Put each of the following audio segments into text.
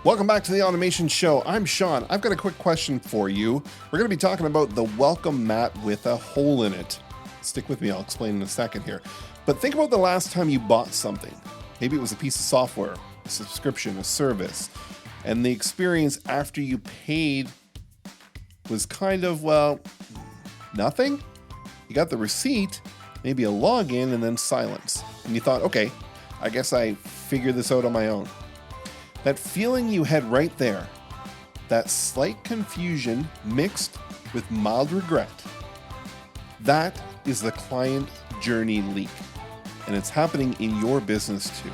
Welcome back to the Automation Show. I'm Shaun. I've got a quick question for you. We're going to be talking about the welcome mat with a hole in it. Stick with me, I'll explain in a second here. But think about the last time you bought something. Maybe it was a piece of software, a subscription, a service, and the experience after you paid was kind of, nothing. You got the receipt, maybe a login, and then silence. And you thought, okay, I guess I figured this out on my own. That feeling you had right there, that slight confusion mixed with mild regret, that is the client journey leak. And it's happening in your business too.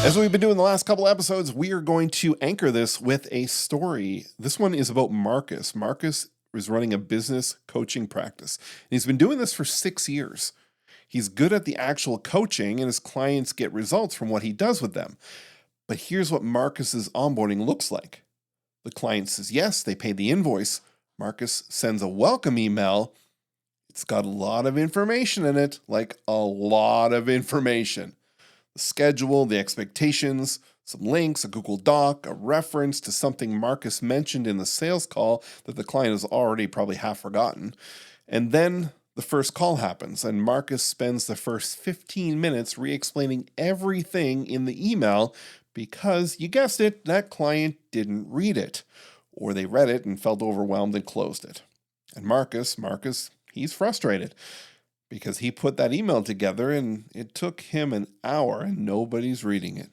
As we've been doing the last couple episodes, we are going to anchor this with a story. This one is about Marcus. Marcus is running a business coaching practice. And he's been doing this for 6 years. He's good at the actual coaching and his clients get results from what he does with them. But here's what Marcus's onboarding looks like. The client says yes, they pay the invoice. Marcus sends a welcome email. It's got a lot of information in it, like a lot of information. The schedule, the expectations, some links, a Google Doc, a reference to something Marcus mentioned in the sales call that the client has already probably half forgotten. And then the first call happens, and Marcus spends the first 15 minutes re-explaining everything in the email because, you guessed it, that client didn't read it, or they read it and felt overwhelmed and closed it. And Marcus, he's frustrated because he put that email together and it took him an hour and nobody's reading it.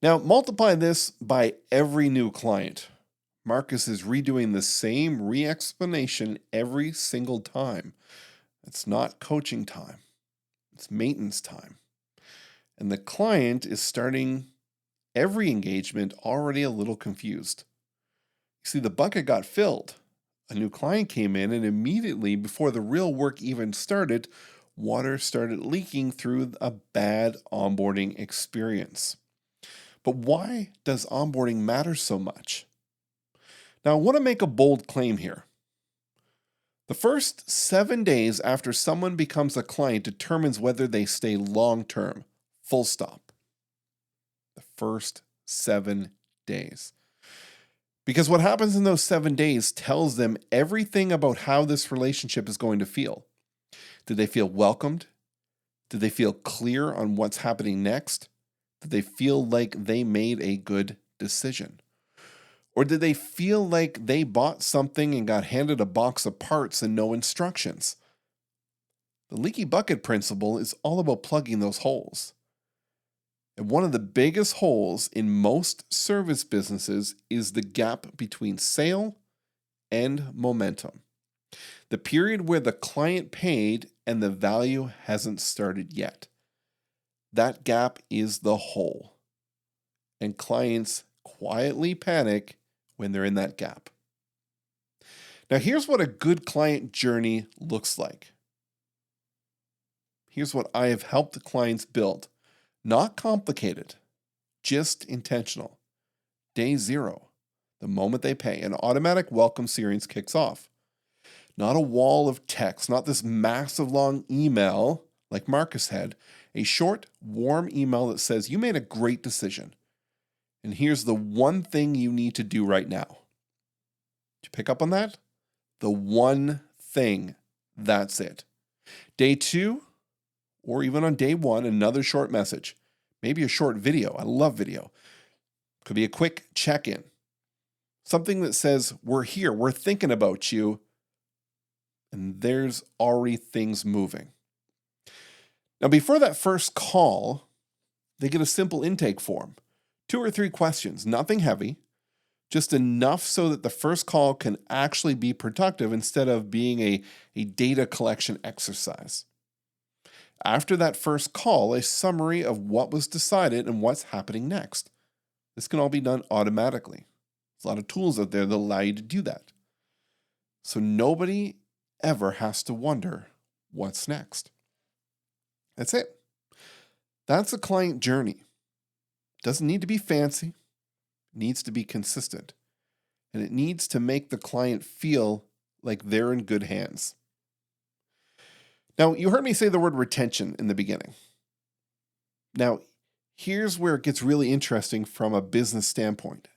Now, multiply this by every new client. Marcus is redoing the same re-explanation every single time. It's not coaching time. It's maintenance time. And the client is starting every engagement already a little confused. You see, the bucket got filled. A new client came in and immediately, before the real work even started, water started leaking through a bad onboarding experience. But why does onboarding matter so much? Now, I want to make a bold claim here. The first 7 days after someone becomes a client determines whether they stay long-term, full stop. The first 7 days. Because what happens in those 7 days tells them everything about how this relationship is going to feel. Did they feel welcomed? Did they feel clear on what's happening next? Did they feel like they made a good decision? Or did they feel like they bought something and got handed a box of parts and no instructions? The Leaky Bucket principle is all about plugging those holes. And one of the biggest holes in most service businesses is the gap between sale and momentum. The period where the client paid and the value hasn't started yet. That gap is the hole. And clients quietly panic when they're in that gap. Now, here's what a good client journey looks like. Here's what I have helped clients build. Not complicated, just intentional. Day 0, the moment they pay, an automatic welcome series kicks off. Not a wall of text, not this massive long email like Marcus had. A short, warm email that says, you made a great decision. And here's the one thing you need to do right now. Did you pick up on that? The one thing. That's it. Day 2, or even on day 1, another short message. Maybe a short video. I love video. Could be a quick check-in. Something that says, we're here, we're thinking about you. And there's already things moving. Now, before that first call, they get a simple intake form. 2 or 3 questions, nothing heavy, just enough so that the first call can actually be productive instead of being a data collection exercise. After that first call, a summary of what was decided and what's happening next. This can all be done automatically. There's a lot of tools out there that allow you to do that. So nobody ever has to wonder what's next. That's it. That's a client journey. Doesn't need to be fancy. It needs to be consistent. And it needs to make the client feel like they're in good hands. Now, you heard me say the word retention in the beginning. Now, Here's where it gets really interesting from a business standpoint.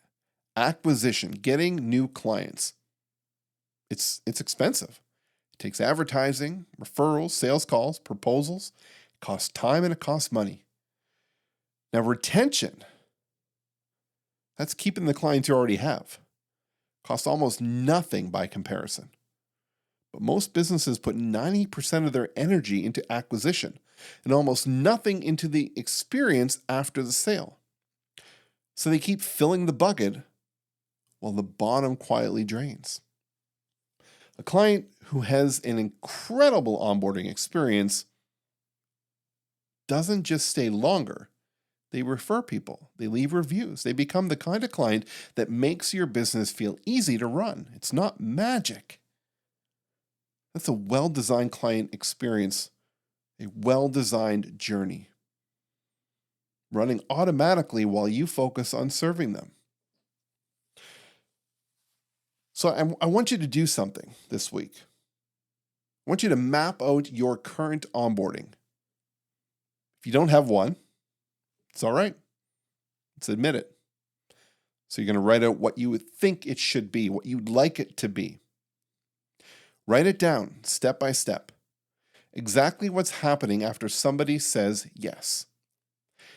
Acquisition, getting new clients. It's expensive. It takes advertising, referrals, sales calls, proposals. It costs time and it costs money. Now, retention, that's keeping the clients you already have. Costs almost nothing by comparison. But most businesses put 90% of their energy into acquisition and almost nothing into the experience after the sale. So they keep filling the bucket while the bottom quietly drains. A client who has an incredible onboarding experience doesn't just stay longer. They refer people. They leave reviews. They become the kind of client that makes your business feel easy to run. It's not magic. That's a well-designed client experience, a well-designed journey, running automatically while you focus on serving them. So I want you to do something this week. I want you to map out your current onboarding. If you don't have one, it's all right. Let's admit it. So you're going to write out what you would think it should be, what you'd like it to be. Write it down step by step. Exactly what's happening after somebody says yes.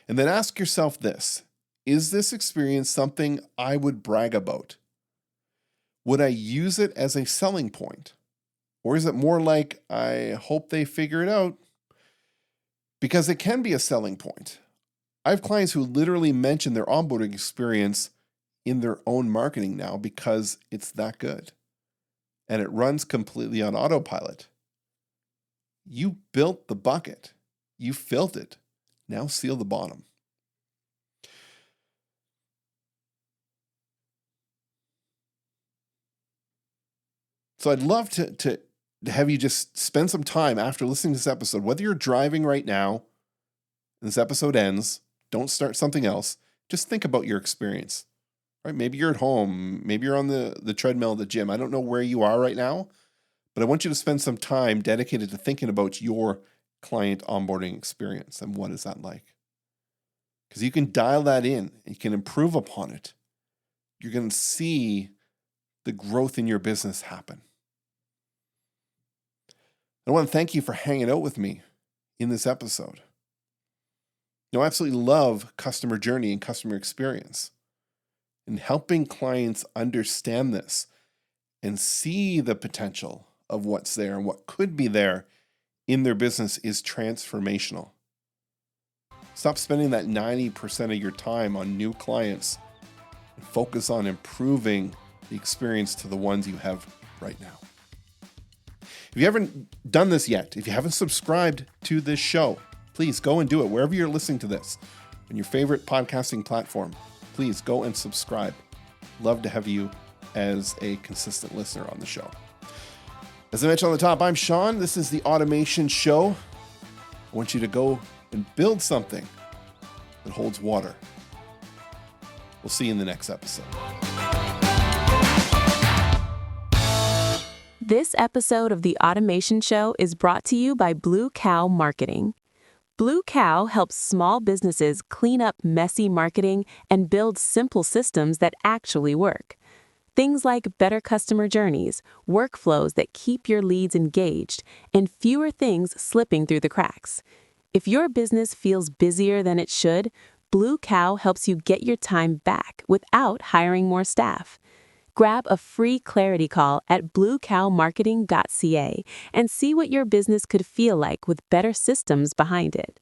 And then ask yourself this: is this experience something I would brag about? Would I use it as a selling point? Or is it more like, I hope they figure it out? Because it can be a selling point. I have clients who literally mention their onboarding experience in their own marketing now because it's that good. And it runs completely on autopilot. You built the bucket. You filled it. Now seal the bottom. So I'd love to have you just spend some time after listening to this episode, whether you're driving right now, and this episode ends, don't start something else. Just think about your experience. Right? Maybe you're at home. Maybe you're on the treadmill at the gym. I don't know where you are right now, but I want you to spend some time dedicated to thinking about your client onboarding experience and what is that like. Because you can dial that in. You can improve upon it. You're going to see the growth in your business happen. I want to thank you for hanging out with me in this episode. I absolutely love customer journey and customer experience. And helping clients understand this and see the potential of what's there and what could be there in their business is transformational. Stop spending that 90% of your time on new clients and focus on improving the experience to the ones you have right now. If you haven't done this yet, if you haven't subscribed to this show, please go and do it wherever you're listening to this, on your favorite podcasting platform. Please go and subscribe. Love to have you as a consistent listener on the show. As I mentioned on the top, I'm Shaun. This is the Automation Show. I want you to go and build something that holds water. We'll see you in the next episode. This episode of The Automation Show is brought to you by Blue Cow Marketing. Blue Cow helps small businesses clean up messy marketing and build simple systems that actually work. Things like better customer journeys, workflows that keep your leads engaged, and fewer things slipping through the cracks. If your business feels busier than it should, Blue Cow helps you get your time back without hiring more staff. Grab a free clarity call at bluecowmarketing.ca and see what your business could feel like with better systems behind it.